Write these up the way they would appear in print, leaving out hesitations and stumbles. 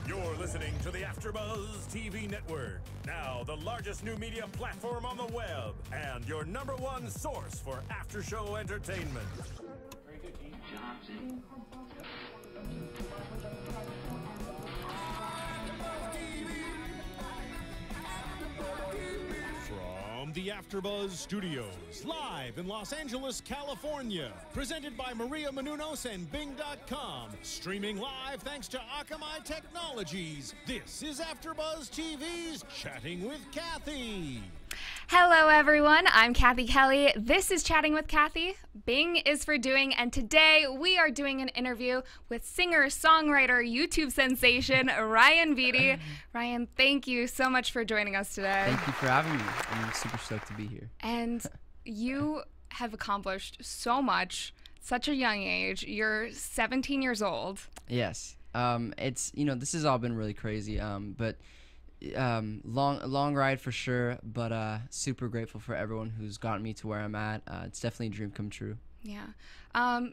You're listening to the AfterBuzz TV network, now the largest new media platform on the web, and your #1 source for after-show entertainment. Very good, Keith. Johnson. From the AfterBuzz Studios, live in Los Angeles, California, presented by Maria Menounos and Bing.com, streaming live thanks to Akamai Technologies. This is AfterBuzz TV's Chatting with Cathy. Hello everyone, I'm Cathy Kelly. This is Chatting with Cathy. Bing is for doing, and today we are doing an interview with singer, songwriter, YouTube sensation, Ryan Beatty. Ryan, thank you so much for joining us today. Thank you for having me. I'm super stoked to be here. And you have accomplished so much, such a young age. You're 17 years old. Yes. It's, this has all been really crazy, but long ride for sure, but super grateful for everyone who's gotten me to where I'm at. It's definitely a dream come true. Yeah.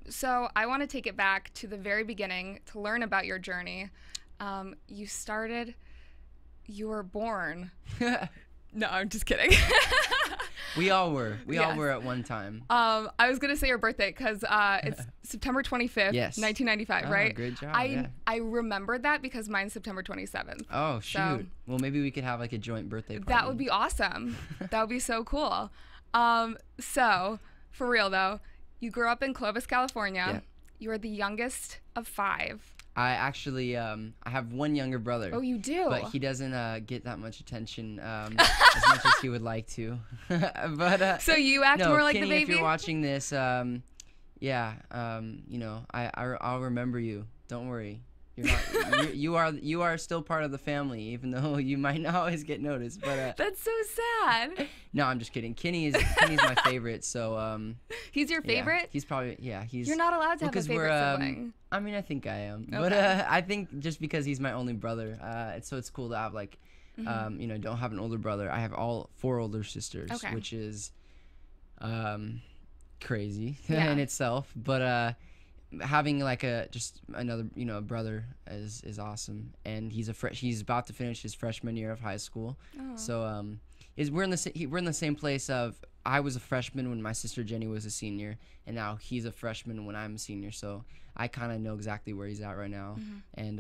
So I want to take it back to the very beginning to learn about your journey. You were born. No, I'm just kidding. We all were. We Yes. all were at one time. I was going to say your birthday because it's September 25th, Yes. 1995, right? Great job. I remembered that because mine's September 27th. Oh, shoot. So, well, maybe we could have like a joint birthday party. that would be awesome. That would be so cool. So, for real though, you grew up in Clovis, California. Yeah. You are the youngest of 5. I actually, I have one younger brother. Oh, you do? But he doesn't get that much attention as much as he would like to. But so you act no, more like Kenny, the baby? if you're watching this, I'll remember you. Don't worry. You're not. you are still part of the family, even though you might not always get noticed. But That's so sad. no, I'm just kidding. Kenny's my favorite. So He's your favorite? Yeah, he's probably he's. You're not allowed to have a because favorite sibling. I mean, I think I am, Okay. but I think just because he's my only brother, it's cool to have like, don't have an older brother. I have all 4 older sisters, Okay. which is, crazy Yeah. in itself. But having like another brother is awesome, and he's about to finish his freshman year of high school. Oh. So we're in the same place of I was a freshman when my sister Jenny was a senior, and now he's a freshman when I'm a senior. So I kind of know exactly where he's at right now, and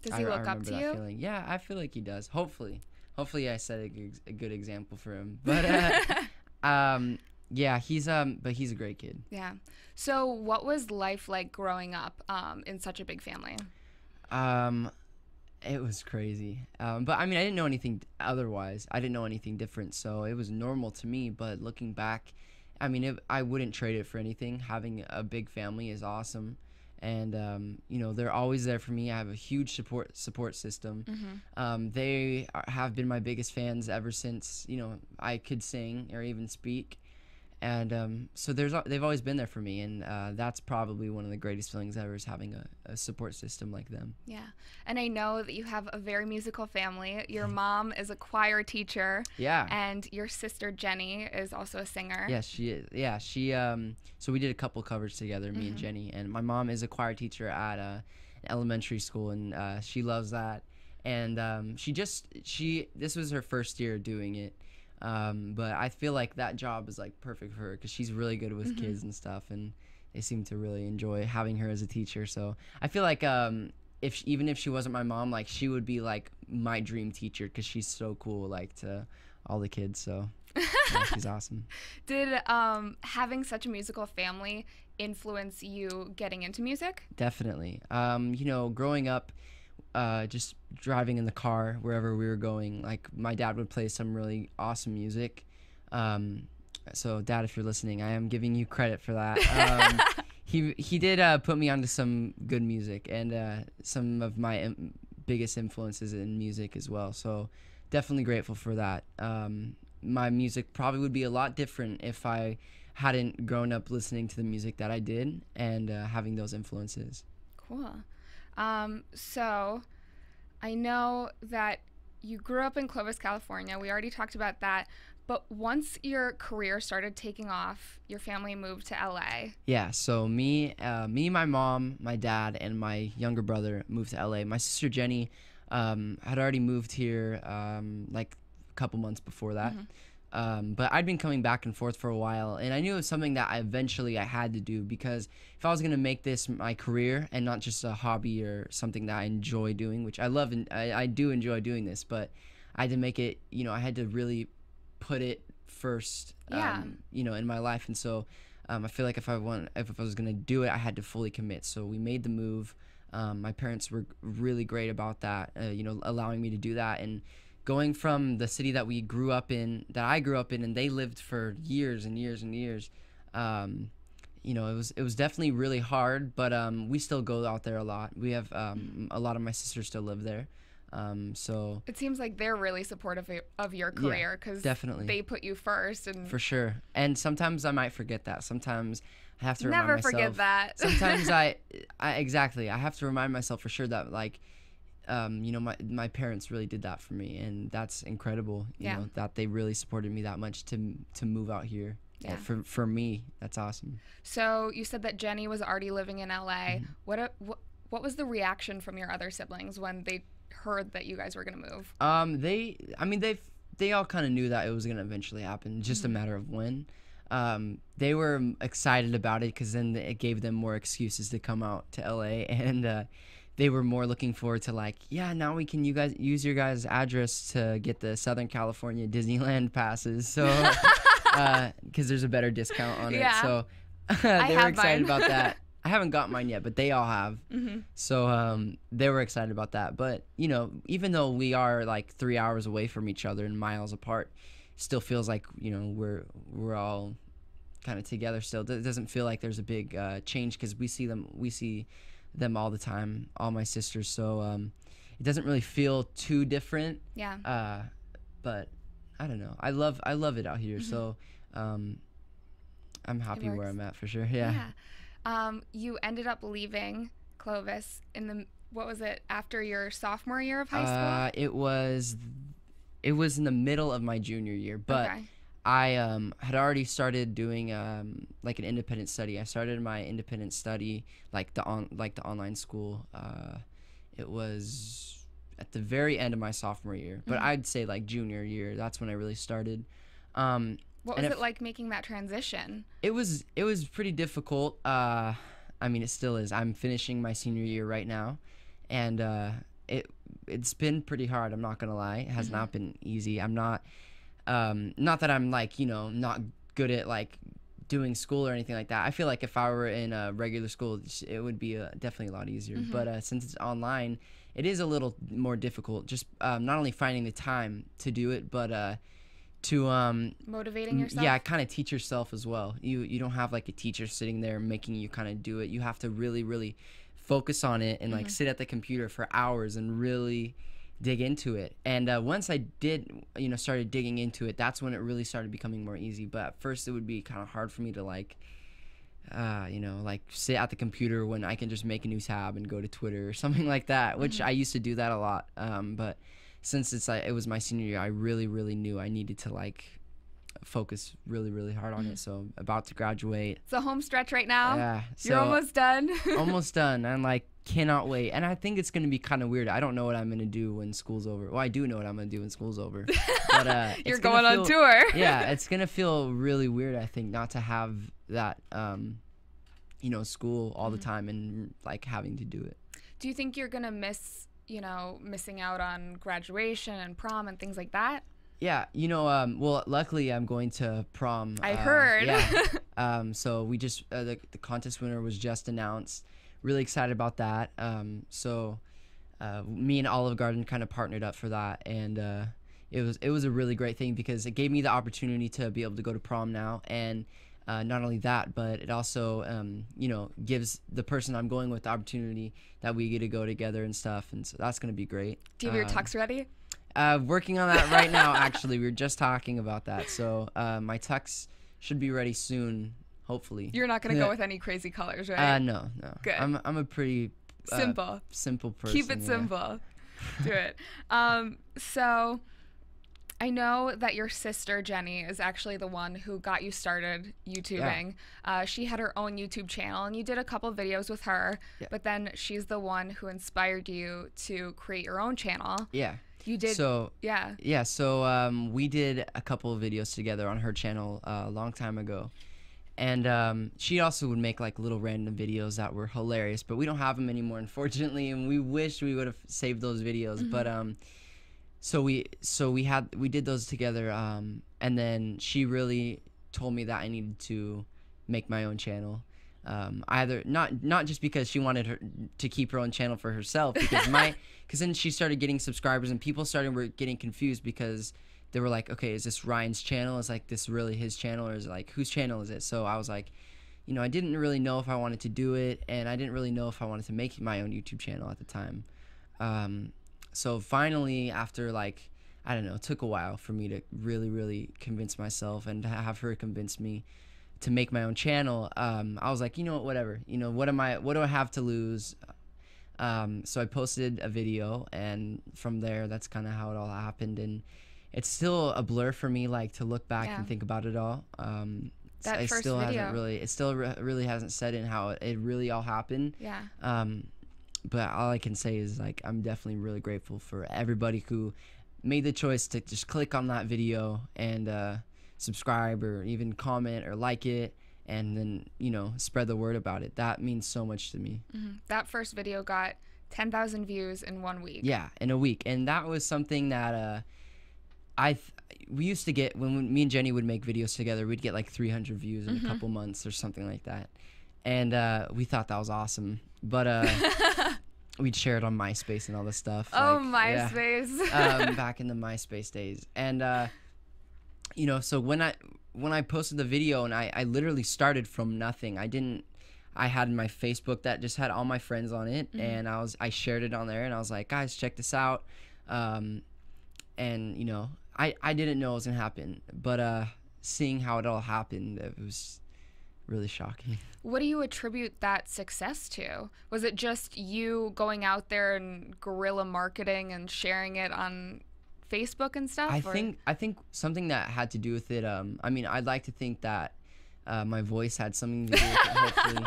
Does he look up remember to that you? feeling. Yeah, I feel like he does. Hopefully I set a good example for him. But yeah, he's a great kid. Yeah. So what was life like growing up in such a big family? It was crazy. But I mean, I didn't know anything otherwise. I didn't know anything different, so it was normal to me. But looking back, I mean, I wouldn't trade it for anything. Having a big family is awesome, and they're always there for me. I have a huge support system. They have been my biggest fans ever since I could sing or even speak. And so they've always been there for me, and that's probably one of the greatest feelings ever, is having a support system like them. Yeah. And I know that you have a very musical family. Your mom is a choir teacher. Yeah. And your sister Jenny is also a singer. Yes, she is. Yeah, she so we did a couple covers together, me and Jenny, and my mom is a choir teacher at an elementary school, and she loves that. And this was her first year doing it. But I feel like that job is like perfect for her because she's really good with kids and stuff, and they seem to really enjoy having her as a teacher. So I feel like even if she wasn't my mom, like she would be like my dream teacher because she's so cool, like to all the kids. So yeah, she's awesome. Did having such a musical family influence you getting into music? Definitely. Growing up, just driving in the car wherever we were going, like my dad would play some really awesome music. So Dad, if you're listening, I am giving you credit for that. He did put me onto some good music, and some of my biggest influences in music as well. So definitely grateful for that. My music probably would be a lot different if I hadn't grown up listening to the music that I did and having those influences. Cool. So I know that you grew up in Clovis, California. We already talked about that. But once your career started taking off, your family moved to LA. Yeah, so me, my mom, my dad, and my younger brother moved to LA. My sister Jenny Had already moved here like a couple months before that. But I'd been coming back and forth for a while, and I knew it was something that I had to do, because if I was going to make this my career and not just a hobby or something that I enjoy doing, which I love, and I do enjoy doing this, but I had to make it, I had to really put it first, in my life. And so I feel like if I was going to do it, I had to fully commit. So we made the move. My parents were really great about that, allowing me to do that. And going from the city that I grew up in, and they lived for years and years and years, it was definitely really hard, but we still go out there a lot. We have a lot of my sisters still live there. So it seems like they're really supportive of your career, because definitely they put you first. And for sure. And sometimes I might forget that. Sometimes I have to remind myself. Never forget that. Sometimes I have to remind myself for sure that, like, my parents really did that for me, and that's incredible. You know, that they really supported me that much to move out here. Yeah. For me, that's awesome. So you said that Jenny was already living in LA. What was the reaction from your other siblings when they heard that you guys were gonna move? They all kind of knew that it was gonna eventually happen, just a matter of when. They were excited about it, because then it gave them more excuses to come out to LA, and they were more looking forward to, like, now we can use your guys' address to get the Southern California Disneyland passes, so because there's a better discount on it. So they were excited about that. I haven't got mine yet, but they all have. So they were excited about that. But even though we are like 3 hours away from each other and miles apart, it still feels like we're all kind of together still. It doesn't feel like there's a big change, because we see them all the time, all my sisters. So it doesn't really feel too different. But I don't know. I love it out here. So I'm happy where I'm at, for sure. You ended up leaving Clovis after your sophomore year of high school? It was in the middle of my junior year, but I had already started doing like an independent study. I started my independent study, like the online school. It was at the very end of my sophomore year, but I'd say like junior year. That's when I really started. What was it like making that transition? It was pretty difficult. I mean, it still is. I'm finishing my senior year right now, and it's been pretty hard. I'm not gonna lie. It has not been easy. I'm not that I'm like not good at like doing school or anything like that. I feel like if I were in a regular school, it would be definitely a lot easier. But since it's online, it is a little more difficult. Just not only finding the time to do it, but to motivating yourself. Kind of teach yourself as well. You don't have like a teacher sitting there making you kind of do it. You have to really, really focus on it and like sit at the computer for hours and really dig into it. And once I did started digging into it, that's when it really started becoming more easy. But at first it would be kind of hard for me to like sit at the computer when I can just make a new tab and go to Twitter or something like that, which I used to do that a lot. But since it was my senior year, I really, really knew I needed to like focus really, really hard on it. So about to graduate. It's a home stretch right now. Yeah. You're almost done. Almost done. I'm like, cannot wait. And I think it's going to be kind of weird. I don't know what I'm going to do when school's over. Well, I do know what I'm going to do when school's over. But you're going on tour. Yeah, it's going to feel really weird, I think, not to have that, school all the time and like having to do it. Do you think you're going to miss missing out on graduation and prom and things like that? Yeah, well, luckily I'm going to prom. I heard. Yeah. So we just, the contest winner was just announced. Really excited about that. So me and Olive Garden kind of partnered up for that. And it was a really great thing, because it gave me the opportunity to be able to go to prom now. And not only that, but it also, gives the person I'm going with the opportunity that we get to go together and stuff. And so that's going to be great. Do you have your tux ready? Working on that right now, actually. We were just talking about that. So my tux should be ready soon, hopefully. You're not going to go with any crazy colors, right? No. Good. I'm a pretty simple person. Keep it simple. Do it. So I know that your sister Jenny is actually the one who got you started YouTubing. She had her own YouTube channel, and you did a couple videos with her, but then she's the one who inspired you to create your own channel. Yeah. You did. So yeah. So we did a couple of videos together on her channel a long time ago, and she also would make like little random videos that were hilarious, but we don't have them anymore, unfortunately, and we wish we would have saved those videos. But so we did those together, and then she really told me that I needed to make my own channel. Either not just because she wanted her to keep her own channel for herself, because then she started getting subscribers, and people were getting confused because they were like, okay, is this Ryan's channel? Is like this really his channel, or is it like whose channel is it? So I was like, I didn't really know if I wanted to do it, and I didn't really know if I wanted to make my own YouTube channel at the time. So finally, after like, I don't know, it took a while for me to really convince myself and to have her convince me to make my own channel. I was like, you know what, whatever. What do I have to lose? So I posted a video, and from there, that's kind of how it all happened. And it's still a blur for me, like, to look back and think about it all. That it first still video. really hasn't set in how it really all happened. Yeah. But all I can say is, like, I'm definitely really grateful for everybody who made the choice to just click on that video and subscribe or even comment or like it, and then, spread the word about it. That means so much to me. That first video got 10,000 views in 1 week. Yeah, in a week. And that was something that we used to get when me and Jenny would make videos together. We'd get like 300 views in a couple months or something like that. And we thought that was awesome. But we'd share it on MySpace and all this stuff. Oh, MySpace. Yeah. Back in the MySpace days. And, so when I posted the video, and I literally started from nothing. I had my Facebook that just had all my friends on it, and I shared it on there, and I was like, guys, check this out. And, I didn't know it was going to happen, but seeing how it all happened, it was really shocking. What do you attribute that success to? Was it just you going out there and guerrilla marketing and sharing it on Facebook and stuff? I think something that had to do with it. I'd like to think that my voice had something to do with it. Hopefully,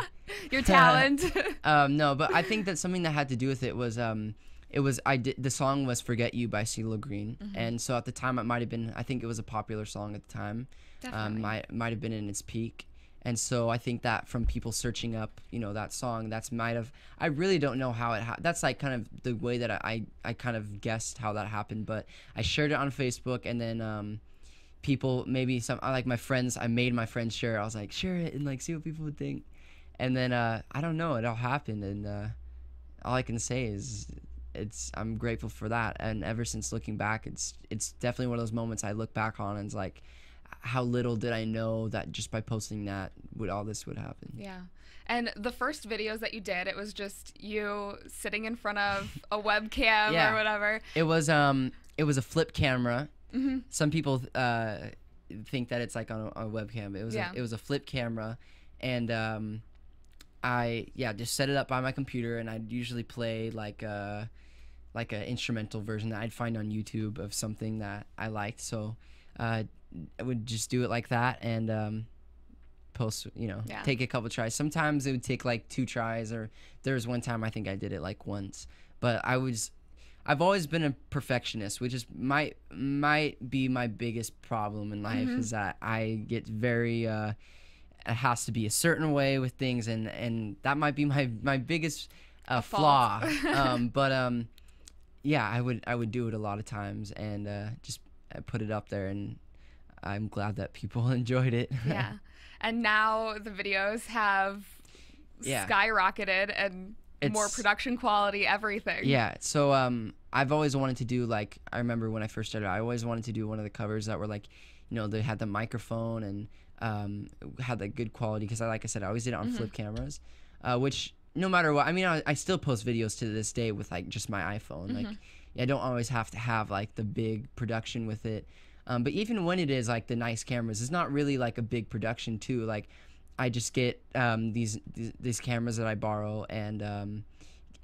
your talent. No, but I think that something that had to do with it was the song was "Forget You" by CeeLo Green, and so at the time it might have been. I think it was a popular song at the time. Definitely. Might have been in its peak. And so I think that from people searching up, that song, I really don't know how that's like kind of the way that I kind of guessed how that happened. But I shared it on Facebook, and then people, maybe like my friends, I made my friends share it. I was like, share it and like see what people would think. And then I don't know, it all happened. And all I can say is I'm grateful for that. And ever since looking back, it's definitely one of those moments I look back on and it's like, how little did I know that just by posting that all this would happen. Yeah. And the first videos that you did, it was just you sitting in front of a webcam or whatever. It was a flip camera. Some people think that it's like on a webcam. It was a flip camera, and I just set it up by my computer, and I'd usually play like a instrumental version that I'd find on YouTube of something that I liked. So I would just do it like that and post, take a couple tries. Sometimes it would take like 2 tries, or there was one time I think I did it like once. But I've always been a perfectionist, which is might be my biggest problem in life, is that I get very it has to be a certain way with things, and that might be my biggest flaw. I would do it a lot of times and just put it up there, and I'm glad that people enjoyed it. Yeah. And now the videos have skyrocketed and more production quality, everything. Yeah. So I've always wanted to do, like, I remember when I first started, I always wanted to do one of the covers that were like, they had the microphone and had the good quality, because like I said, I always did it on flip cameras, which no matter what, I still post videos to this day with like just my iPhone. Like, I don't always have to have like the big production with it. But even when it is like the nice cameras, it's not really like a big production too. Like, I just get these cameras that I borrow, and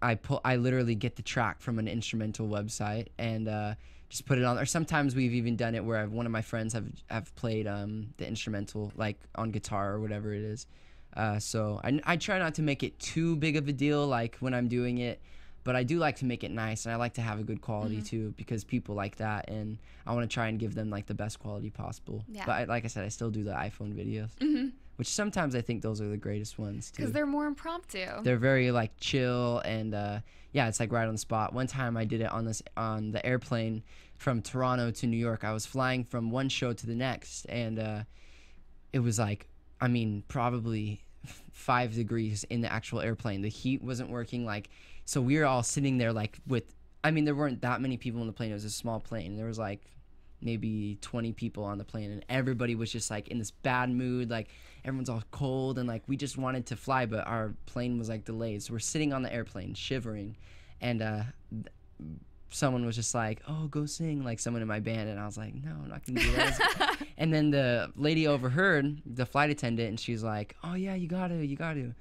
I literally get the track from an instrumental website and just put it on. Or sometimes we've even done it where one of my friends have played the instrumental, like on guitar or whatever it is. So I try not to make it too big of a deal, like when I'm doing it, but I do like to make it nice, and I like to have a good quality too, because people like that, and I want to try and give them like the best quality possible. Yeah. But like I said, I still do the iPhone videos, which sometimes I think those are the greatest ones too. Because they're more impromptu. They're very like chill, and yeah, it's like right on the spot. One time I did it on the airplane from Toronto to New York. I was flying from one show to the next, and it was like, I mean, probably 5 degrees in the actual airplane. The heat wasn't working, like, so we were all sitting there like I mean, there weren't that many people on the plane. It was a small plane. There was like maybe 20 people on the plane, and everybody was just like in this bad mood, like everyone's all cold, and like we just wanted to fly, but our plane was like delayed. So we're sitting on the airplane shivering, and someone was just like, oh, go sing, like someone in my band, and I was like, no, I'm not gonna do that. And then the lady overheard, the flight attendant, and she's like, oh yeah, you got to.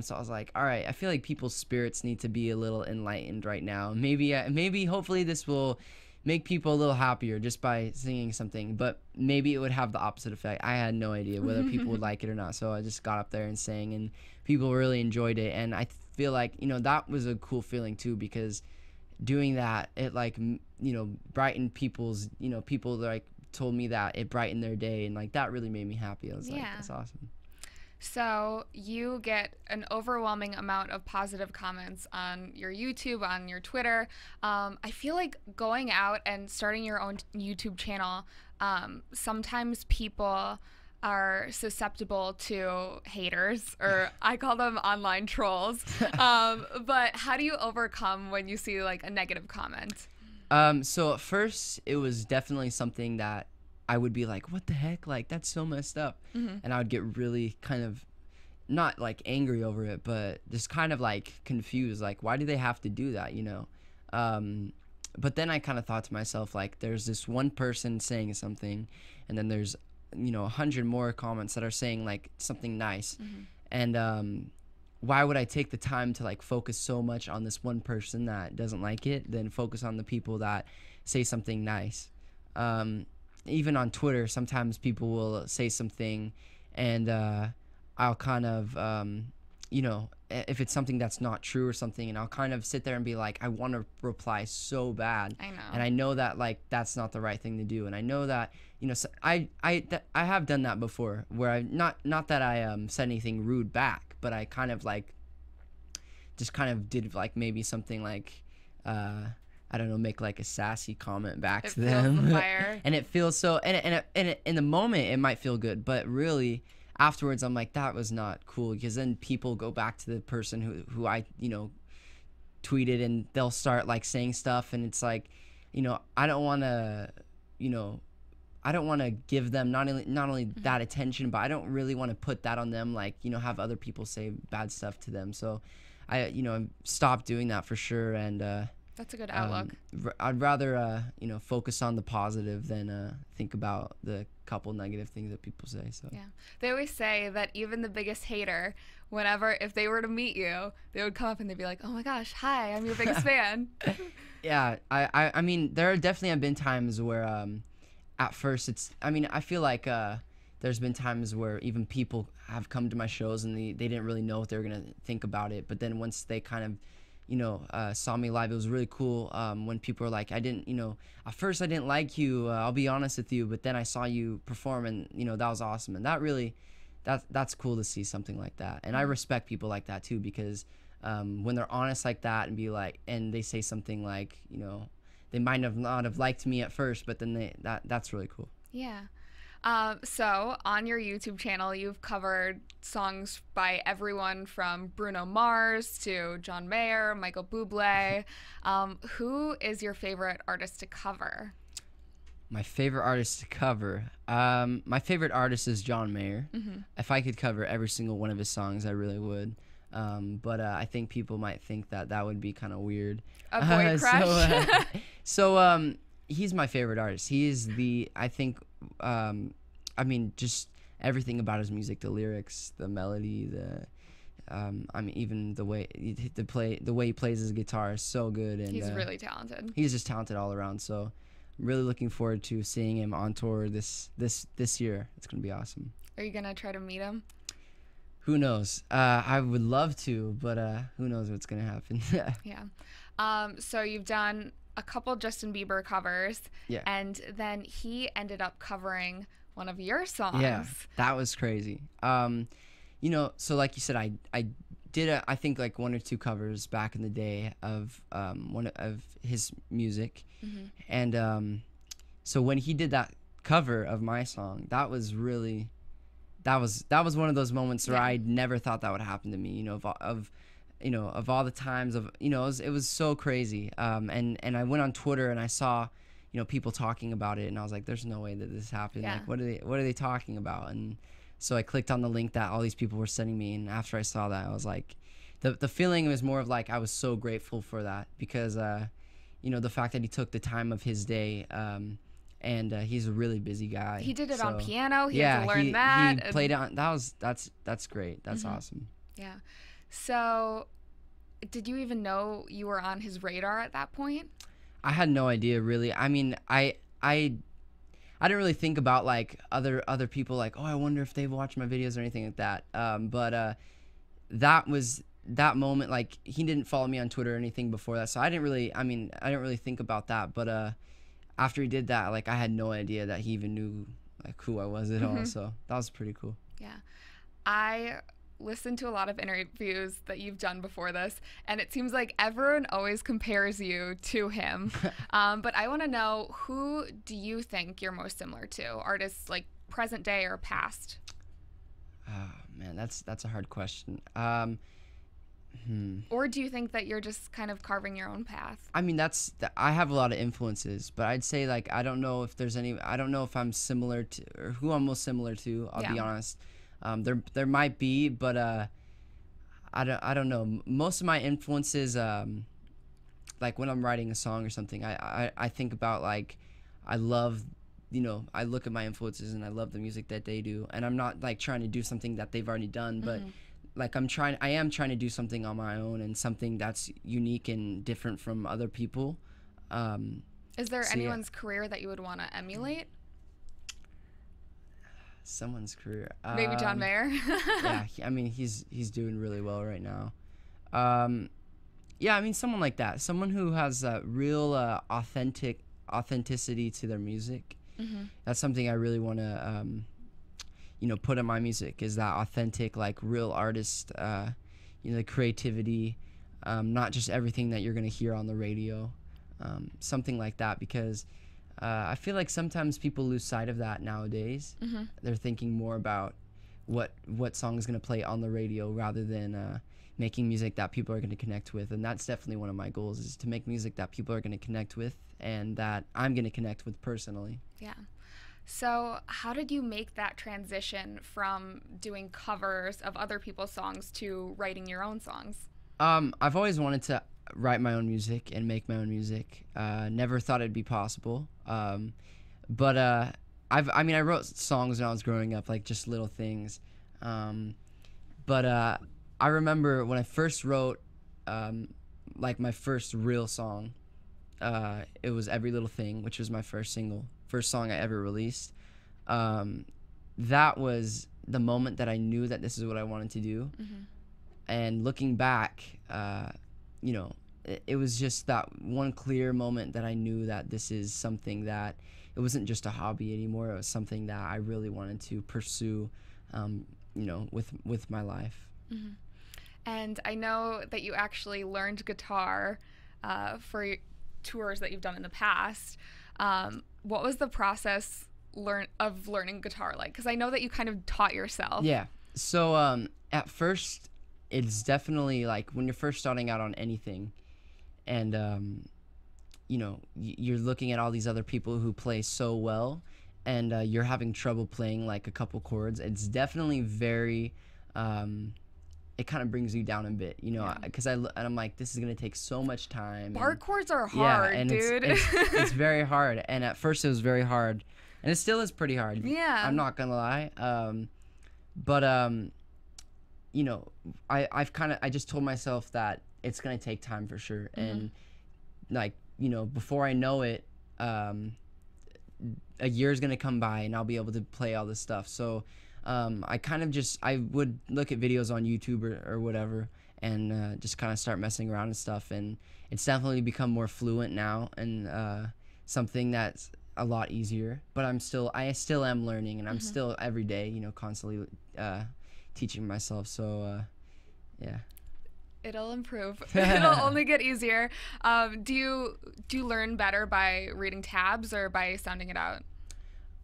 So I was like, all right, I feel like people's spirits need to be a little enlightened right now. Maybe hopefully this will make people a little happier just by singing something, but maybe it would have the opposite effect. I had no idea whether people would like it or not, so I just got up there and sang, and people really enjoyed it. And I feel like, that was a cool feeling too, because doing that, it like, brightened people's, people like told me that it brightened their day, and like that really made me happy. I was like, that's awesome. So you get an overwhelming amount of positive comments on your YouTube, on your Twitter. I feel like going out and starting your own YouTube channel, sometimes people are susceptible to haters, or I call them online trolls. But how do you overcome when you see like a negative comment? So at first it was definitely something that I would be like, what the heck? Like, that's so messed up. And I would get really kind of, not like angry over it, but just kind of like confused. Like, why do they have to do that, But then I kind of thought to myself, like, there's this one person saying something, and then there's, 100 more comments that are saying like something nice. And why would I take the time to like focus so much on this one person that doesn't like it, then focus on the people that say something nice? Even on Twitter, sometimes people will say something, and I'll kind of, if it's something that's not true or something, and I'll kind of sit there and be like, I want to reply so bad. I know. And I know that like that's not the right thing to do, and I know that so I have done that before, where I not that I said anything rude back, but I kind of like just kind of did like maybe something like I don't know, make like a sassy comment back to them. The fire. And it feels so, and in the moment it might feel good, but really afterwards I'm like, that was not cool, because then people go back to the person who I tweeted, and they'll start like saying stuff, and it's like, I don't want to give them not only that attention, but I don't really want to put that on them, like, have other people say bad stuff to them. So I stopped doing that for sure. And that's a good outlook. I'd rather focus on the positive than think about the couple negative things that people say. So yeah, they always say that even the biggest hater, if they were to meet you, they would come up and they'd be like, oh my gosh, hi, I'm your biggest fan. Yeah, I mean, there definitely have been times where at first I feel like there's been times where even people have come to my shows and they didn't really know what they were gonna think about it, but then once they kind of saw me live, it was really cool when people were like, at first I didn't like you, I'll be honest with you, but then I saw you perform, and that was awesome. And that really, that's cool to see something like that. And I respect people like that too, because when they're honest like that and they say something like, they might not have liked me at first, but then that's really cool. Yeah. So on your YouTube channel, you've covered songs by everyone from Bruno Mars to John Mayer, Michael Bublé. Who is your favorite artist to cover? My favorite artist to cover? My favorite artist is John Mayer. If I could cover every single one of his songs, I really would. But I think people might think that would be kind of weird. A boy crush? So he's my favorite artist. He is just everything about his music, the lyrics, the melody, even the way he plays his guitar is so good. And he's really talented. He's just talented all around. So really looking forward to seeing him on tour this year. It's gonna be awesome. Are you gonna try to meet him? Who knows? I would love to, but who knows what's gonna happen? Yeah. So you've done a couple Justin Bieber covers, Yeah. and then he ended up covering one of your songs. Yeah, that was crazy. You know, so like you said, I did I think like 1 or 2 covers back in the day of one of his music, and so when he did that cover of my song, that was really that was one of those moments where I never thought that would happen to me. You know, of all the times of, you know, it was so crazy. And I went on Twitter and I saw, you know, people talking about it, and I was like, there's no way that this happened. Yeah. Like, what are they talking about? And so I clicked on the link that all these people were sending me, and after I saw that, I was like, the feeling was more of like, I was so grateful for that, because you know, the fact that he took the time of his day, and he's a really busy guy. He did it so, on piano. He had to learn that. He played it on. That's great. That's awesome. Yeah. So, did you even know you were on his radar at that point? I had no idea, really. I mean, I didn't really think about like other people, like, oh, I wonder if they've watched my videos or anything like that. But that moment, like, he didn't follow me on Twitter or anything before that, so I didn't really think about that. But after he did that, like, I had no idea that he even knew like who I was at all. So that was pretty cool. Yeah. I listened to a lot of interviews that you've done before this, and it seems like everyone always compares you to him. But I want to know, who do you think you're most similar to? Artists like present day or past? Oh man, that's a hard question. Or do you think that you're just kind of carving your own path? I mean, I have a lot of influences, but I'd say, like, I don't know if I'm similar to, or who I'm most similar to. I'll be honest. There might be, but I don't know. Most of my influences, like when I'm writing a song or something, I think about, like, I love, you know, I look at my influences and I love the music that they do, and I'm not like trying to do something that they've already done, but like I am trying to do something on my own, and something that's unique and different from other people. Is there anyone's career that you would want to emulate? Someone's career. Maybe John Mayer. Yeah, I mean, he's doing really well right now. Yeah, I mean, someone like that, someone who has real authenticity to their music. That's something I really want to, you know, put in my music, is that authentic, like, real artist, you know, the creativity, not just everything that you're gonna hear on the radio, something like that, because I feel like sometimes people lose sight of that nowadays. They're thinking more about what song is going to play on the radio, rather than making music that people are going to connect with. And that's definitely one of my goals, is to make music that people are going to connect with, and that I'm going to connect with personally. Yeah. So how did you make that transition from doing covers of other people's songs to writing your own songs? I've always wanted to write my own music and make my own music. Never thought it'd be possible. But I wrote songs when I was growing up, like just little things. But I remember when I first wrote, like, my first real song, it was Every Little Thing, which was my first song I ever released. That was the moment that I knew that this is what I wanted to do. And looking back, you know, it was just that one clear moment that I knew that this is something that, it wasn't just a hobby anymore. It was something that I really wanted to pursue, you know, with my life. And I know that you actually learned guitar for tours that you've done in the past. What was the process of learning guitar like? Because I know that you kind of taught yourself. Yeah. So at first, it's definitely like when you're first starting out on anything, and you know, you're looking at all these other people who play so well, and you're having trouble playing like a couple chords. It's definitely very, it kind of brings you down a bit, you know, because I'm like, this is gonna take so much time. Bar chords are hard, and dude. It's very hard, and at first it was very hard, and it still is pretty hard. Yeah. I'm not gonna lie. But you know, I just told myself that it's gonna take time for sure, and like, you know, before I know it, a year's gonna come by and I'll be able to play all this stuff. So I would look at videos on YouTube or whatever, and just kind of start messing around and stuff. And it's definitely become more fluent now, and something that's a lot easier. But I still am learning, and I'm still every day, constantly teaching myself. So yeah. It'll improve. It'll only get easier. Do you learn better by reading tabs or by sounding it out?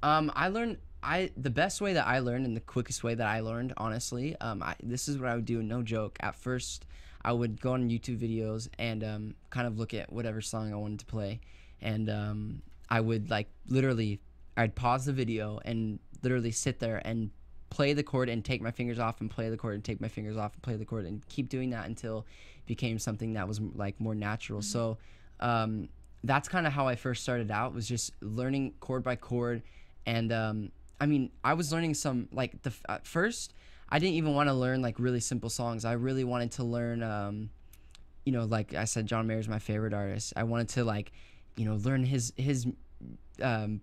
The best way that I learned, and the quickest way that I learned, honestly, this is what I would do, no joke. At first, I would go on YouTube videos and kind of look at whatever song I wanted to play, and I would I'd pause the video and literally sit there and play the chord and take my fingers off and play the chord and take my fingers off and play the chord, and keep doing that until it became something that was more natural. So that's kind of how I first started out, was just learning chord by chord. And I was learning some at first I didn't even want to learn really simple songs. I really wanted to learn like I said, John Mayer's my favorite artist. I wanted to learn his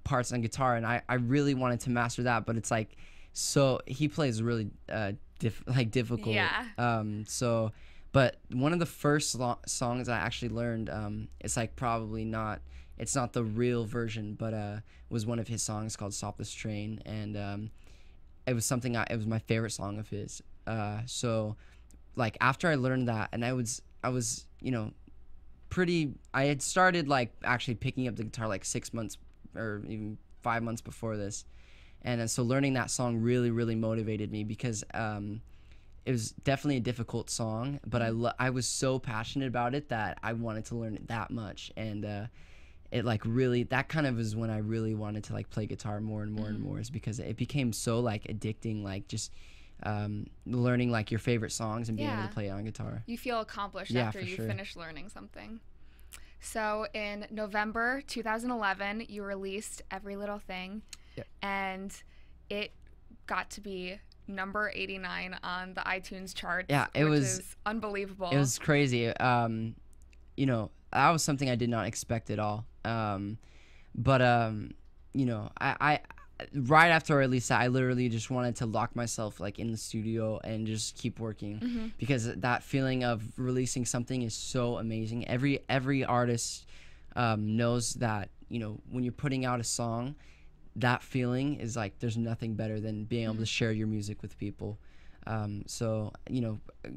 parts on guitar, and I really wanted to master that, but it's so he plays really difficult. Yeah. But one of the first songs I actually learned, it's it's not the real version, but was one of his songs called "Stop This Train," and it was it was my favorite song of his. So after I learned that, and I was I had started actually picking up the guitar 6 months or even 5 months before this. And so learning that song really, really motivated me, because it was definitely a difficult song, but I was so passionate about it that I wanted to learn it that much. And it really, that kind of is when I really wanted to play guitar more and more and more, is because it became so addicting, just learning your favorite songs and being able to play it on guitar. You feel accomplished after you finish learning something. So in November 2011, you released Every Little Thing. Yep. And it got to be number 89 on the iTunes charts. Yeah, which is unbelievable. It was crazy. That was something I did not expect at all. But I right after I released that, I literally just wanted to lock myself in the studio and just keep working, because that feeling of releasing something is so amazing. Every artist knows that when you're putting out a song, that feeling is there's nothing better than being able to share your music with people. So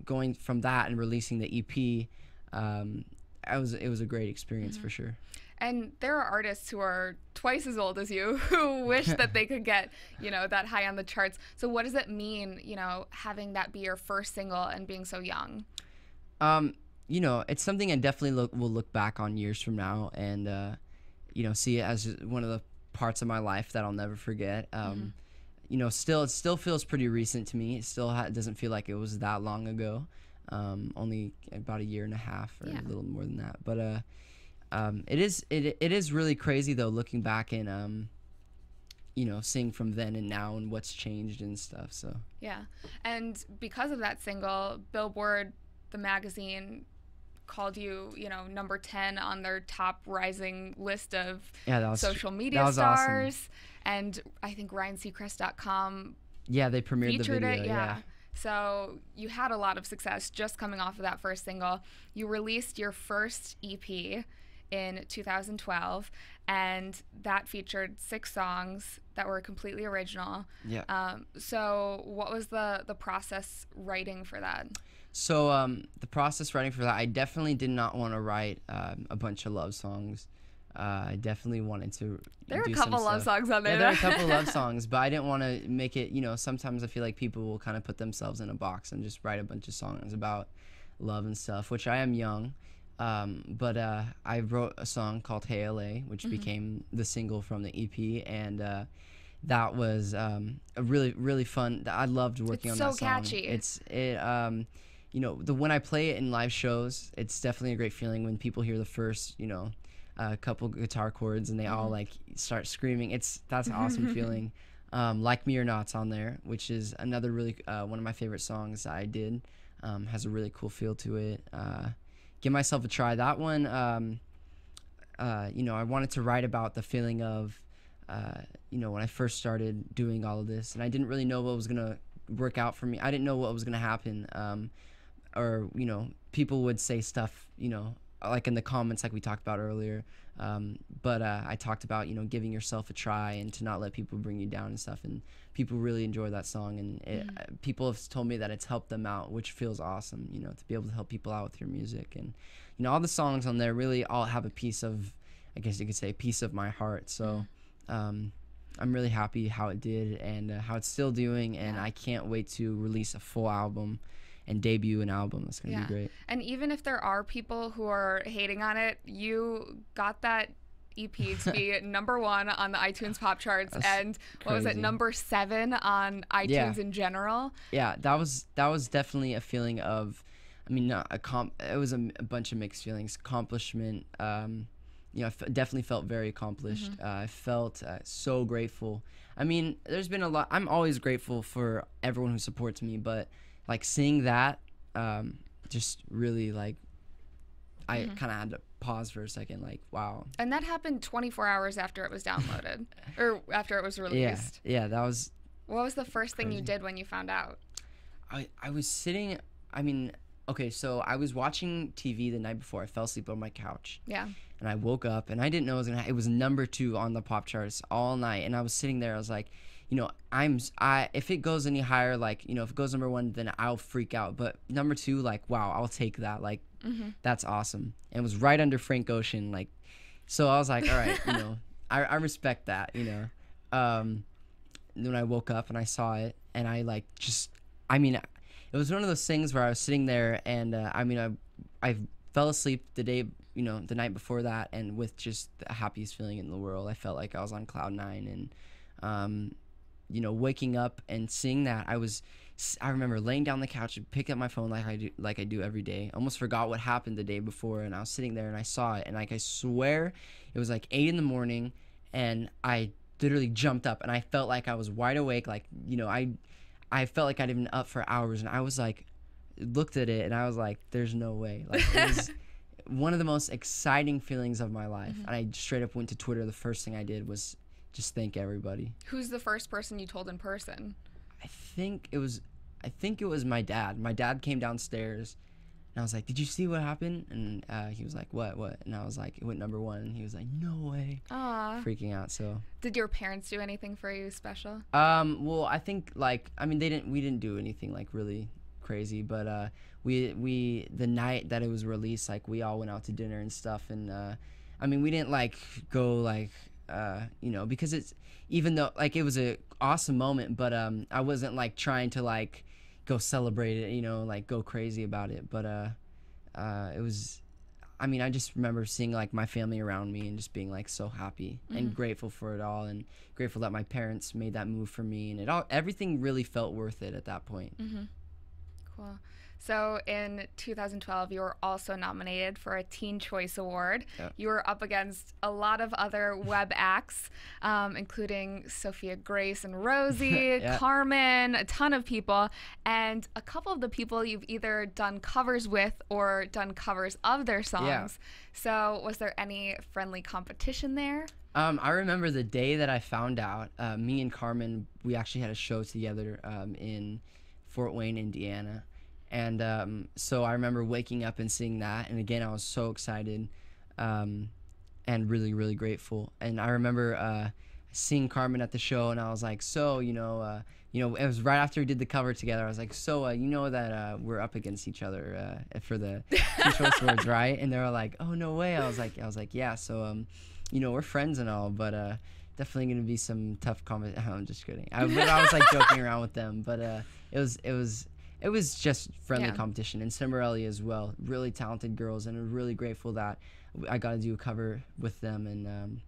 going from that and releasing the EP, it was a great experience for sure. And there are artists who are twice as old as you who wish that they could get, that high on the charts. So what does it mean, having that be your first single and being so young? It's something I definitely will look back on years from now, and see it as one of the parts of my life that I'll never forget. It still feels pretty recent to me. It still doesn't feel like it was that long ago. Only about a year and a half or a little more than that. But it is really crazy though, looking back and seeing from then and now and what's changed and stuff. So yeah, and because of that single, Billboard, the magazine, called you, number 10 on their top rising list of social media stars. Awesome. And I think RyanSeacrest.com they premiered featured the video. It. Yeah. So you had a lot of success just coming off of that first single. You released your first EP in 2012, and that featured 6 songs that were completely original. Yeah. So what was the process writing for that? So the process writing for that, I definitely did not want to write a bunch of love songs. I definitely wanted to. There are a couple love songs on there. Yeah, there are a couple love songs, but I didn't want to make it. Sometimes I feel like people will kind of put themselves in a box and just write a bunch of songs about love and stuff, which I am young. But I wrote a song called "Hey LA," which became the single from the EP, and that was a really, really fun. I loved working on that song. It's so catchy. When I play it in live shows, it's definitely a great feeling when people hear the first, couple guitar chords and they all start screaming. That's an awesome feeling. Like Me or Not's on there, which is another really one of my favorite songs that I did. Has a really cool feel to it. Give Myself a Try. That one, I wanted to write about the feeling of when I first started doing all of this, and I didn't really know what was gonna work out for me. I didn't know what was gonna happen, or people would say stuff, like in the comments, like we talked about earlier. But I talked about giving yourself a try and to not let people bring you down and stuff, and people really enjoy that song, and people have told me that it's helped them out, which feels awesome, to be able to help people out with your music. And all the songs on there really all have a piece of, I guess you could say, a piece of my heart. So I'm really happy how it did and how it's still doing, and I can't wait to release a full album and debut an album. It's gonna be great. And even if there are people who are hating on it, you got that EP to be #1 on the iTunes pop charts. That's and what was it, #7 on iTunes in general? Yeah, that was definitely a feeling of, it was a bunch of mixed feelings. Accomplishment. Definitely felt very accomplished. I felt so grateful. There's been a lot. I'm always grateful for everyone who supports me, but like seeing that, just really like, I kind of had to pause for a second, like, wow. And that happened 24 hours after it was downloaded, or after it was released. Yeah, that was. What was the first thing you did when you found out? I was sitting. Okay, so I was watching TV the night before. I fell asleep on my couch. Yeah. And I woke up, and I didn't know it was #2 on the pop charts all night. And I was sitting there. I was like, if it goes any higher, like, if it goes #1, then I'll freak out. But #2, like, wow, I'll take that. Like, that's awesome. And it was right under Frank Ocean. Like, so I was like, all right, I respect that, Then I woke up and I saw it, and I like it was one of those things where I was sitting there, and I fell asleep the night before that, and with just the happiest feeling in the world. I felt like I was on cloud 9, and waking up and seeing that, I remember laying down on the couch and picked up my phone like I do every day. Almost forgot what happened the day before, and I was sitting there and I saw it, and like I swear it was like 8 a.m, and I literally jumped up, and I felt like I was wide awake, like I felt like I'd been up for hours, and I was like, looked at it, and I was like, there's no way. Like, it was one of the most exciting feelings of my life. And I straight up went to Twitter. The first thing I did was just thank everybody. Who's the first person you told in person? I think it was my dad. My dad came downstairs, and I was like, did you see what happened? And he was like, what? And I was like, it went #1. And he was like, no way. Aww. Freaking out. So. Did your parents do anything for you special? Well, I think we didn't do anything like really crazy, but we the night that it was released, like, we all went out to dinner and stuff, and we didn't like go like because it's, even though like it was a awesome moment, but I wasn't like trying to like go celebrate it, like go crazy about it, but it was, I just remember seeing like my family around me and just being like so happy and grateful for it all, and grateful that my parents made that move for me, and everything really felt worth it at that point. Cool. So in 2012, you were also nominated for a Teen Choice Award. Yep. You were up against a lot of other web acts, including Sophia Grace and Rosie, Carmen, a ton of people. And a couple of the people you've either done covers with or done covers of their songs. Yeah. So was there any friendly competition there? I remember the day that I found out, me and Carmen, we actually had a show together in Fort Wayne, Indiana. And so I remember waking up and seeing that, and again I was so excited, and really, really grateful. And I remember seeing Carmen at the show, and I was like, so it was right after we did the cover together. I was like, so that we're up against each other for the Teen Choice Awards, right? And they were like, oh, no way. I was like, yeah. So we're friends and all, but definitely gonna be some tough competition. I'm just kidding. I was like joking around with them, but it was just friendly competition. And Cimarelli as well, really talented girls, and I'm really grateful that I got to do a cover with them. And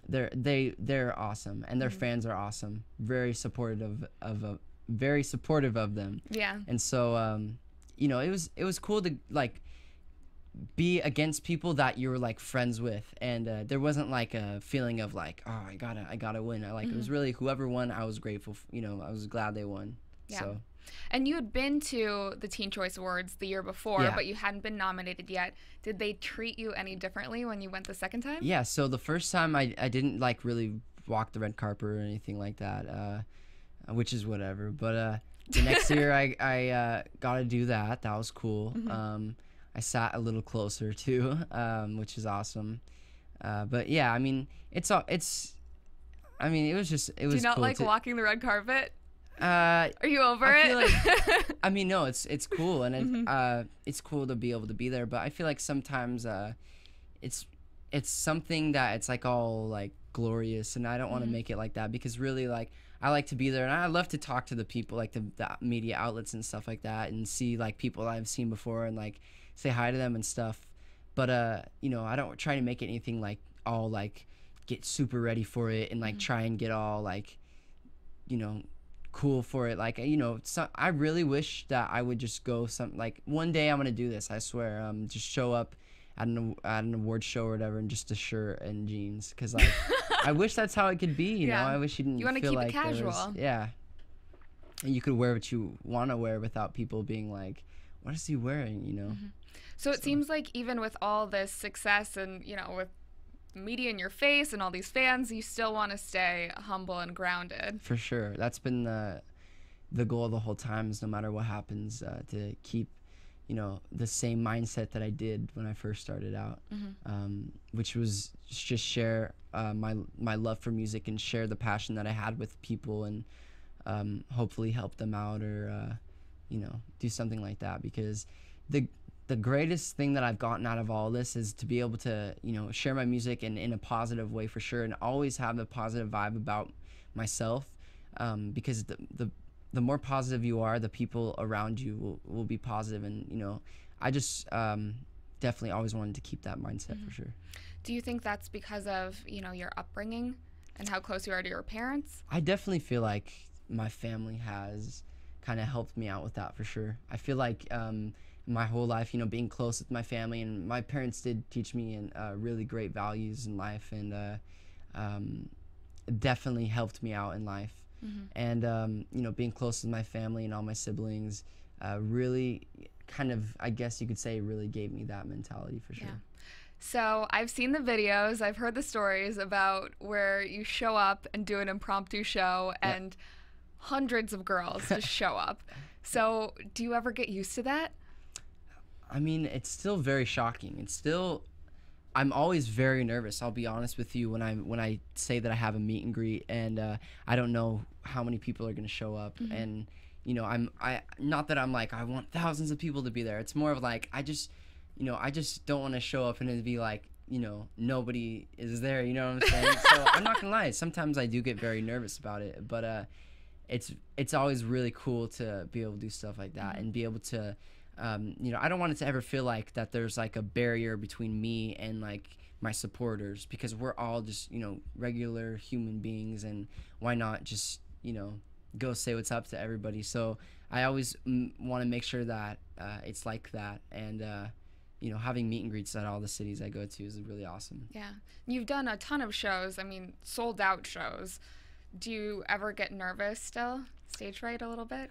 they're awesome, and their fans are awesome, very supportive of them. Yeah. And so it was cool to like be against people that you were like friends with, and there wasn't like a feeling of like, oh, I gotta win. It was really whoever won, I was grateful. I was glad they won. Yeah. So. And you had been to the Teen Choice Awards the year before, but you hadn't been nominated yet. Did they treat you any differently when you went the second time? Yeah, so the first time I didn't like really walk the red carpet or anything like that, which is whatever. But the next year I got to do that. That was cool. I sat a little closer too, which is awesome. But yeah, I mean, it was Do you not cool like to, walking the red carpet? Are you over it? feel like, I mean, no, it's cool, and it's cool to be able to be there. But I feel like sometimes it's something that it's like all like glorious, and I don't want to make it like that, because really, like, I like to be there, and I love to talk to the people, like the media outlets and stuff like that, and see like people I've seen before and like say hi to them and stuff. But you know, I don't try to make it anything like all like get super ready for it and like try and get all like, you know, cool for it. Like, you know, I really wish that I would just go like one day I'm gonna do this, I swear. Just show up at an award show or whatever, and just a shirt and jeans, because like I wish that's how it could be, you know. I wish you didn't want to feel keep like it casual. And you could wear what you want to wear without people being like, what is he wearing, you know? So it seems like even with all this success and, you know, with media in your face and all these fans, you still want to stay humble and grounded. For sure. That's been the goal the whole time, is no matter what happens, to keep, you know, the same mindset that I did when I first started out, which was just share my love for music and share the passion that I had with people, and hopefully help them out, or you know, do something like that. Because the greatest thing that I've gotten out of all this is to be able to, you know, share my music in a positive way, for sure, and always have a positive vibe about myself, because the more positive you are, the people around you will be positive. And, you know, I just definitely always wanted to keep that mindset, for sure. Do you think that's because of, you know, your upbringing and how close you are to your parents? I definitely feel like my family has kind of helped me out with that, for sure. I feel like my whole life, you know, being close with my family, and my parents did teach me really great values in life, and definitely helped me out in life. And you know, being close with my family and all my siblings really kind of, I guess you could say, really gave me that mentality, for sure. So I've seen the videos, I've heard the stories about where you show up and do an impromptu show, and hundreds of girls just show up. So do you ever get used to that? I mean, it's still very shocking. It's still, I'm always very nervous, I'll be honest with you, when I say that I have a meet and greet, and I don't know how many people are going to show up. And, you know, I not that I'm like, I want thousands of people to be there. It's more of like, I just don't want to show up and it'd be like, you know, nobody is there, you know what I'm saying? So I'm not going to lie, sometimes I do get very nervous about it, but it's always really cool to be able to do stuff like that, and be able to, you know, I don't want it to ever feel like that there's like a barrier between me and like my supporters, because we're all just, you know, regular human beings, and why not just, you know, go say what's up to everybody. So I always want to make sure that it's like that, and you know, having meet and greets at all the cities I go to is really awesome. Yeah, you've done a ton of shows, I mean, sold out shows. Do you ever get nervous still? Stage fright a little bit?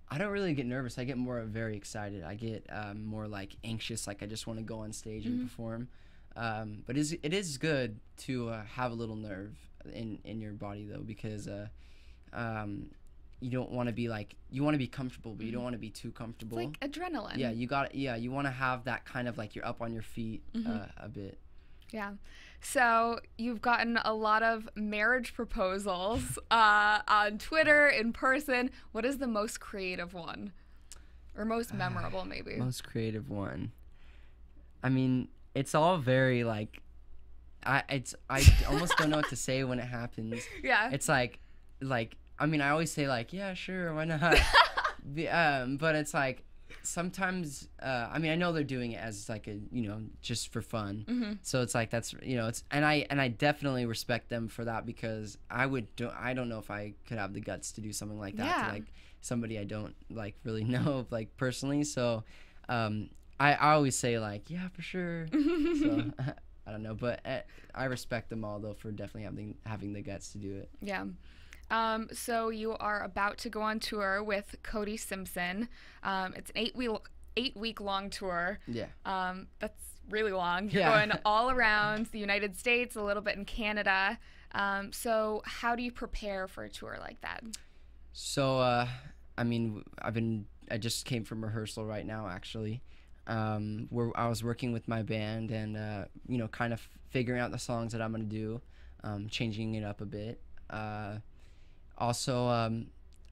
I don't really get nervous. I get more very excited. I get more like anxious, like I just want to go on stage and perform. But it is good to have a little nerve in your body, though, because you don't want to be like, you want to be comfortable, but you don't want to be too comfortable. It's like adrenaline. Yeah, you want to have that kind of like you're up on your feet a bit. Yeah. So you've gotten a lot of marriage proposals on Twitter, in person. What is the most creative one? Or most memorable, maybe? Most creative one. I mean, it's all very like, I almost don't know what to say when it happens. Yeah. It's like, I mean, I always say like, yeah, sure, why not? But it's like, sometimes I mean, I know they're doing it as like a, you know, just for fun. So it's like, that's, you know, it's, and I definitely respect them for that, because I don't know if I could have the guts to do something like that to like somebody I don't like really know like personally. So I always say like, yeah, for sure. So I don't know, but I respect them all though for definitely having the guts to do it. Yeah. So you are about to go on tour with Cody Simpson. It's an 8-week long tour. Yeah. That's really long. You're going all around the United States, a little bit in Canada. So how do you prepare for a tour like that? So, I mean, I just came from rehearsal right now, actually, where I was working with my band and, you know, kind of figuring out the songs that I'm going to do, changing it up a bit. Also,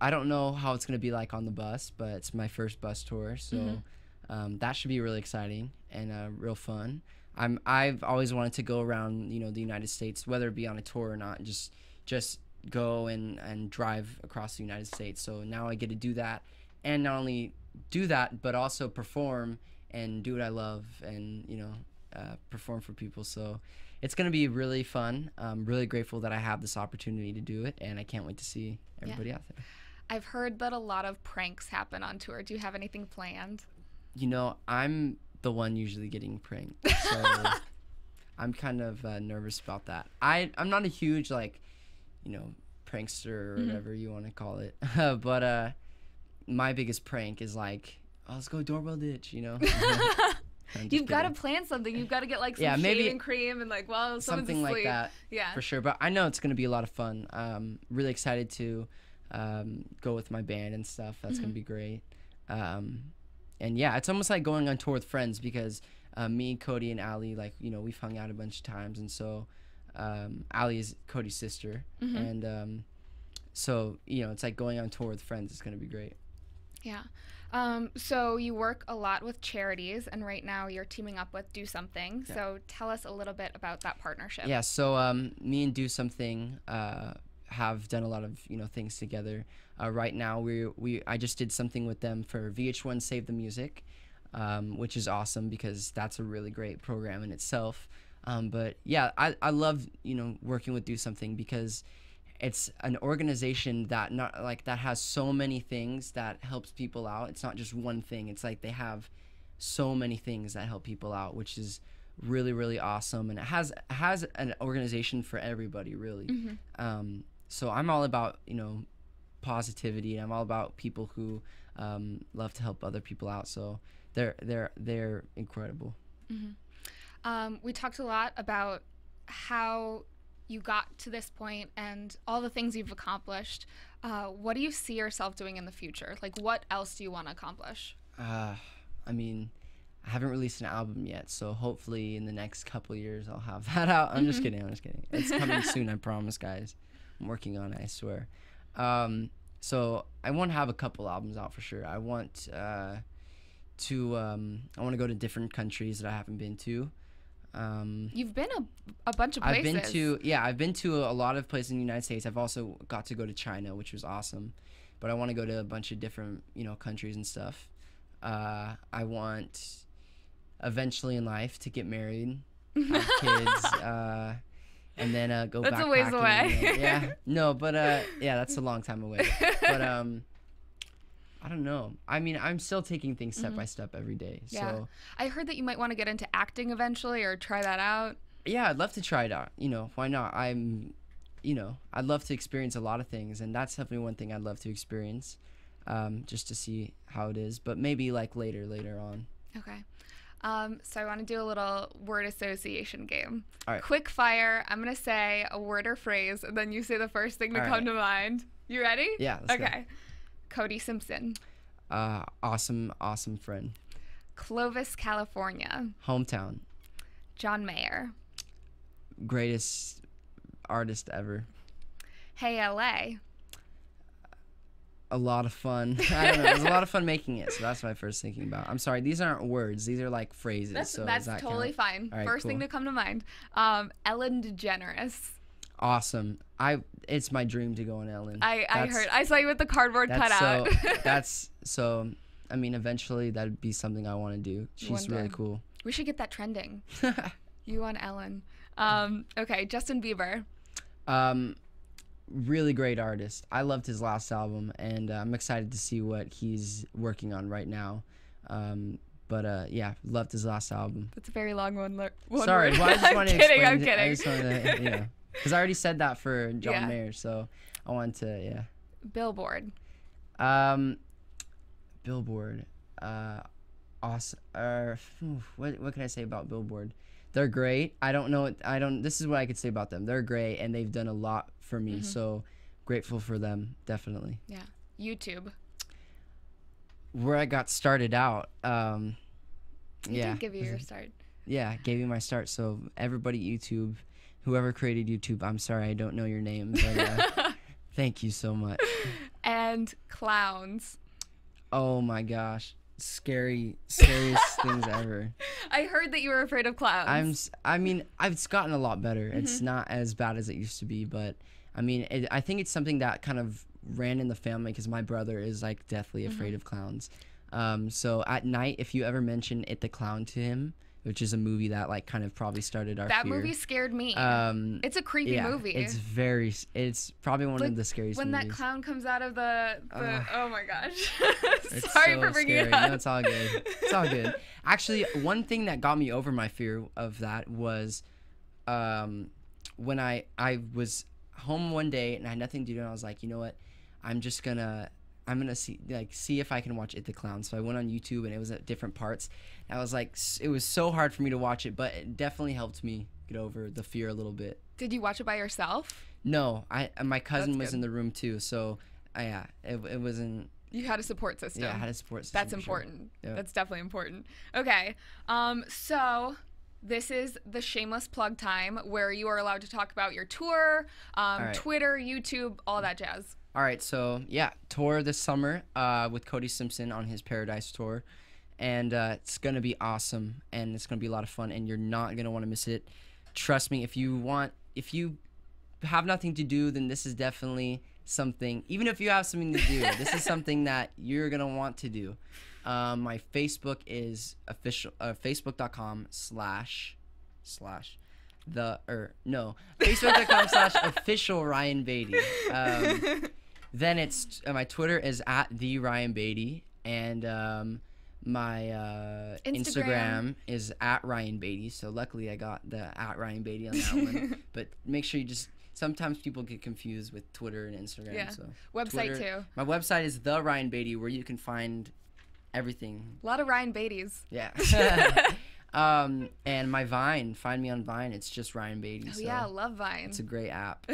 I don't know how it's going to be like on the bus, but it's my first bus tour, so that should be really exciting and real fun. I've always wanted to go around, you know, the United States, whether it be on a tour or not, just go and drive across the United States. So now I get to do that, and not only do that, but also perform and do what I love, and, you know, perform for people. So it's going to be really fun. I'm really grateful that I have this opportunity to do it, and I can't wait to see everybody out there. I've heard that a lot of pranks happen on tour. Do you have anything planned? You know, I'm the one usually getting pranked, so I'm kind of nervous about that. I'm not a huge, like, you know, prankster or whatever you want to call it, but my biggest prank is like, oh, let's go doorbell ditch, you know. You've got to plan something. You've got to get like some shaving cream and like, well, something like that. Yeah, for sure. But I know it's gonna be a lot of fun. Really excited to go with my band and stuff. That's gonna be great. And yeah, it's almost like going on tour with friends, because me, Cody, and Allie, like, you know, we've hung out a bunch of times, and so Allie is Cody's sister, and so, you know, it's like going on tour with friends. It's gonna be great. Yeah. So you work a lot with charities, and right now you're teaming up with Do Something. Yeah. So tell us a little bit about that partnership. Yeah. So me and Do Something have done a lot of, you know, things together. Right now I just did something with them for VH1 Save the Music, which is awesome because that's a really great program in itself. But yeah, I love, you know, working with Do Something because it's an organization that that has so many things that helps people out. It's not just one thing. It's like they have so many things that help people out, which is really, really awesome. And it has an organization for everybody, really. So I'm all about, you know, positivity. I'm all about people who love to help other people out. So they're incredible. We talked a lot about how you got to this point and all the things you've accomplished. What do you see yourself doing in the future? Like, what else do you want to accomplish? I mean, I haven't released an album yet, so hopefully in the next couple years I'll have that out. I'm just kidding. It's coming soon, I promise, guys. I'm working on it, I swear. So I want to have a couple albums out for sure. I want I want to go to different countries that I haven't been to. You've been a bunch of places. I've been to a lot of places in the United States. I've also got to go to China, which was awesome. But I want to go to a bunch of different, you know, countries and stuff. I want eventually in life to get married, have kids, and then go backpacking. That's a ways away. Yeah. No, but yeah, that's a long time away. But I don't know. I mean, I'm still taking things step by step every day. Yeah. So I heard that you might want to get into acting eventually or try that out. Yeah, I'd love to try it out. You know, why not? I'd love to experience a lot of things, and that's definitely one thing I'd love to experience, just to see how it is. But maybe like later on. Okay. So I want to do a little word association game. All right. Quick fire. I'm going to say a word or phrase, and then you say the first thing to come to mind. You ready? Yeah, let's go. Cody Simpson. Awesome friend. Clovis, California. Hometown. John Mayer. Greatest artist ever. Hey, LA. A lot of fun. I don't know. It was a lot of fun making it, so that's what I first thinking about. I'm sorry, these aren't words. These are like phrases. That's totally fine. All right, first cool. thing to come to mind. Ellen DeGeneres. Awesome. It's my dream to go on Ellen. I heard. I saw you with the cardboard cutout. I mean, eventually that'd be something I want to do. She's really cool. We should get that trending. You on Ellen. Okay, Justin Bieber. Really great artist. I loved his last album, and I'm excited to see what he's working on right now. But yeah, loved his last album. That's a very long one. Sorry, word. Well, I just want to explain. I'm kidding. I just wanted to, you know, because I already said that for John Mayer, so I wanted to, yeah. Billboard. Billboard. Awesome. What can I say about Billboard? They're great. This is what I could say about them. They're great, and they've done a lot for me. So grateful for them, definitely. Yeah. YouTube. Where I got started out. He did give you your start. Yeah, gave you my start. So everybody YouTube, whoever created YouTube, I'm sorry I don't know your name, but thank you so much. And clowns. Oh my gosh. Scariest things ever. I heard that you were afraid of clowns. It's gotten a lot better. It's not as bad as it used to be, but I mean, I think it's something that kind of ran in the family because my brother is like deathly afraid of clowns. So at night, if you ever mention It the Clown to him, which is a movie that like kind of probably started our fear. That movie scared me. It's a creepy movie. It's probably one of the scariest when movies. that clown comes out of the oh my gosh. It's Sorry so for bringing scary. it up. No, it's all good. It's all good. Actually, one thing that got me over my fear of that was when I was home one day and I had nothing to do, and I was like, you know what? I'm gonna see if I can watch It the Clown. So I went on YouTube and it was at different parts. And I was like, it was so hard for me to watch it, but it definitely helped me get over the fear a little bit. Did you watch it by yourself? No, my cousin was good. in the room too. So it wasn't. You had a support system. Yeah, I had a support system. That's important. Sure. Yeah. That's definitely important. Okay. So this is the shameless plug time where you are allowed to talk about your tour, right. Twitter, YouTube, all that jazz. All right, so yeah, tour this summer with Cody Simpson on his Paradise tour, and it's gonna be awesome, and it's gonna be a lot of fun, and you're not gonna want to miss it. Trust me, if you have nothing to do, then this is definitely something. Even if you have something to do, this is something that you're gonna want to do. My Facebook is facebook.com/ facebook.com/official Ryan Beatty. Then it's my Twitter is at the Ryan Beatty, and my Instagram is at Ryan Beatty. So luckily I got the at Ryan Beatty on that one. But make sure you sometimes people get confused with Twitter and Instagram. Yeah. So Website Twitter, too. My website is the Ryan Beatty, where you can find everything. A lot of Ryan Beattys. Yeah. And my Vine, find me on Vine. It's just Ryan Beatty. Oh yeah, I love Vine. It's a great app.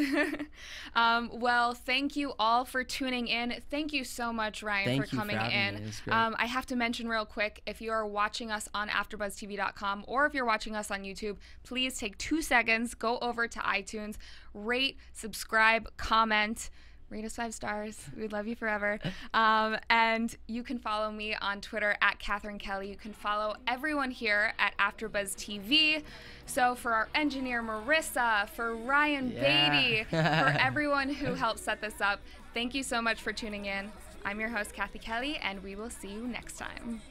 Well, thank you all for tuning in. Thank you so much, Ryan, for coming in. Me. It was great. I have to mention real quick, if you are watching us on AfterBuzzTV.com or if you're watching us on YouTube, please take 2 seconds, go over to iTunes, rate, subscribe, comment. Rate us 5 stars. We love you forever. And you can follow me on Twitter at Catherine Kelly. You can follow everyone here at AfterBuzz TV. So for our engineer Marissa, for Ryan Beatty, for everyone who helped set this up, thank you so much for tuning in. I'm your host, Cathy Kelly, and we will see you next time.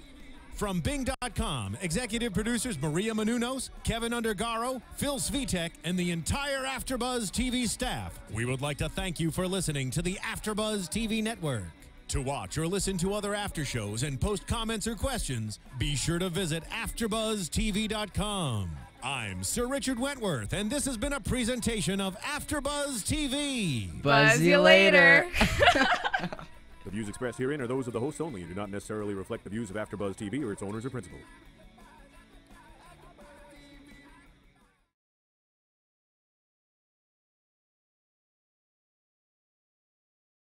From Bing.com, executive producers Maria Menounos, Kevin Undergaro, Phil Svitek, and the entire AfterBuzz TV staff, we would like to thank you for listening to the AfterBuzz TV network. To watch or listen to other after shows and post comments or questions, be sure to visit AfterBuzzTV.com. I'm Sir Richard Wentworth, and this has been a presentation of AfterBuzz TV. Buzz you later. The views expressed herein are those of the hosts only and do not necessarily reflect the views of AfterBuzz TV or its owners or principals.